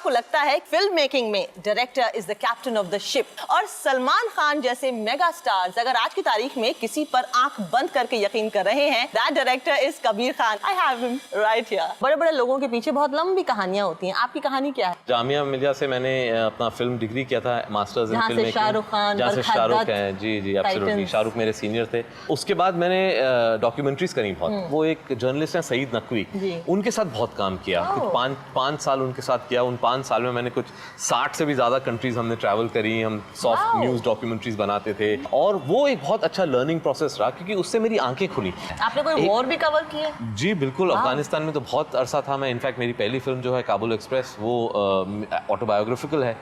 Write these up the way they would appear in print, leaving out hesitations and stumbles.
आपको लगता है फिल्म मेकिंग में director is the captain of the ship, और सलमान खान जैसे मेगा स्टार्स अगर आज की तारीख में किसी पर आंख बंद करके यकीन कर रहे हैं, that director is Kabir Khan. I have him right here. बड़े बड़े लोगों के पीछे बहुत लंबी कहानियां होती हैं, आपकी कहानी क्या है? जामिया मिलिया से मैंने अपना फिल्म डिग्री किया था, masters in film making. Shahrukh Khan, जहाँ से शाहरुख हैं, जी एब्सोल्युटली, शाहरुख मेरे सीनियर थे। उसके बाद मैंने डॉक्यूमेंट्रीज करी बहुत। वो एक जर्नलिस्ट हैं सईद नकवी, उनके साथ बहुत काम किया, कुछ पाँच साल उनके साथ किया। उन 5 साल में मैंने कुछ 60 से भी ज्यादा कंट्रीज हमने ट्रैवल करी, हम सॉफ्ट न्यूज डॉक्यूमेंट्रीज बनाते थे, और वो एक बहुत अच्छा लर्निंग प्रोसेस रहा क्योंकि उससे मेरी आंखें खुली। आपने कोई वॉर भी कवर की है? जी बिल्कुल, अफगानिस्तान में तो बहुत अरसा था मैं। इनफैक्ट मेरी पहली फिल्म जो है काबुल एक्सप्रेस, वो ऑटोबायोग्राफिकल है।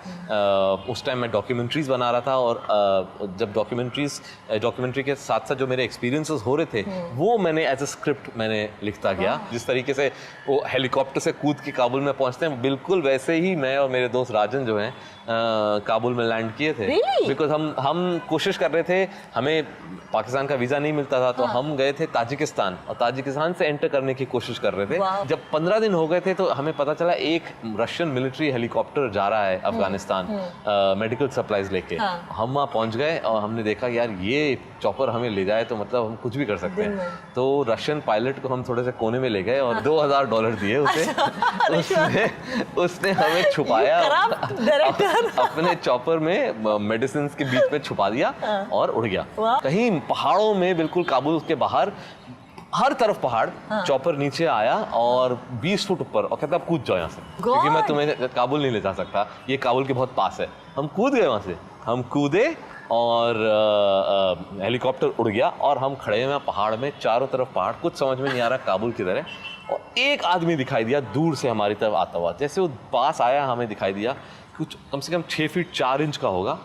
उस टाइम मैं डॉक्यूमेंट्रीज बना रहा था, और जब डॉक्यूमेंट्री के साथ साथ जो मेरे एक्सपीरियंसेस हो रहे थे वो मैंने एज अ स्क्रिप्ट मैंने लिखता गया। जिस तरीके से वो हेलीकॉप्टर से कूद के काबुल में पहुंचते हैं, बिल्कुल वैसे ही मैं और मेरे दोस्त राजन जो हैं काबुल में लैंड किए थे। बिकॉज हम कोशिश कर रहे थे, हमें पाकिस्तान का वीज़ा नहीं मिलता था, तो हम गए थे ताजिकिस्तान, और ताजिकिस्तान से एंटर करने की कोशिश कर रहे थे। जब 15 दिन हो गए थे तो हमें पता चला एक रशियन मिलिट्री हेलीकॉप्टर जा रहा है अफगानिस्तान मेडिकल सप्लाईज लेके। हम वहाँ पहुँच गए और हमने देखा यार ये चॉपर हमें ले जाए तो मतलब हम कुछ भी कर सकते हैं। तो रशियन पायलट को हम थोड़े से कोने में ले गए और $2000 दिए उसे। उसने हमें छुपाया अपने चॉपर में, मेडिसिन के बीच में छुपा दिया और उड़ गया कहीं पहाड़ों में, बिल्कुल काबुल के बाहर, हर तरफ पहाड़। चॉपर नीचे आया और 20 फुट ऊपर, और कहता अब कूद जाओ यहाँ से, क्योंकि मैं तुम्हें काबुल नहीं ले जा सकता, ये काबुल के बहुत पास है। हम कूद गए वहाँ से, हम कूदे और हेलीकॉप्टर उड़ गया और हम खड़े हैं पहाड़ में, चारों तरफ पहाड़, कुछ समझ में नहीं आ रहा काबुल की तरह। और एक आदमी दिखाई दिया दूर से हमारी तरफ आता हुआ, जैसे वो पास आया हमें दिखाई दिया, कुछ कम से कम 6 फीट 4 इंच का होगा,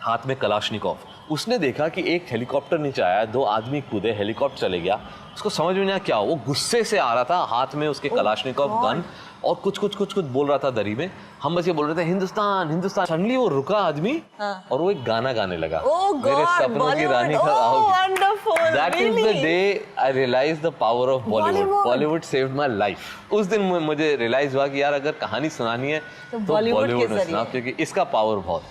हाथ में कलाशनिकोव। उसने देखा कि एक हेलीकॉप्टर नीचे आया, 2 आदमी कूदे, हेलीकॉप्टर चले गया। उसको समझ में नहीं आया क्या, वो गुस्से से आ रहा था, हाथ में उसके कलाशनिकोव गन, और कुछ बोल रहा था दरी में। हम बस ये बोल रहे थे हिंदुस्तान हिंदुस्तान। सडनली वो रुका आदमी और वो एक गाना गाने लगा, मेरे सपनों की रानी कब आओगी। That is the day I realise the power of Bollywood. Bollywood saved my life. उस दिन मुझे रियलाइज हुआ कि यार अगर कहानी सुनानी है तो बॉलीवुड में सुनाओ, क्योंकि इसका पावर बहुत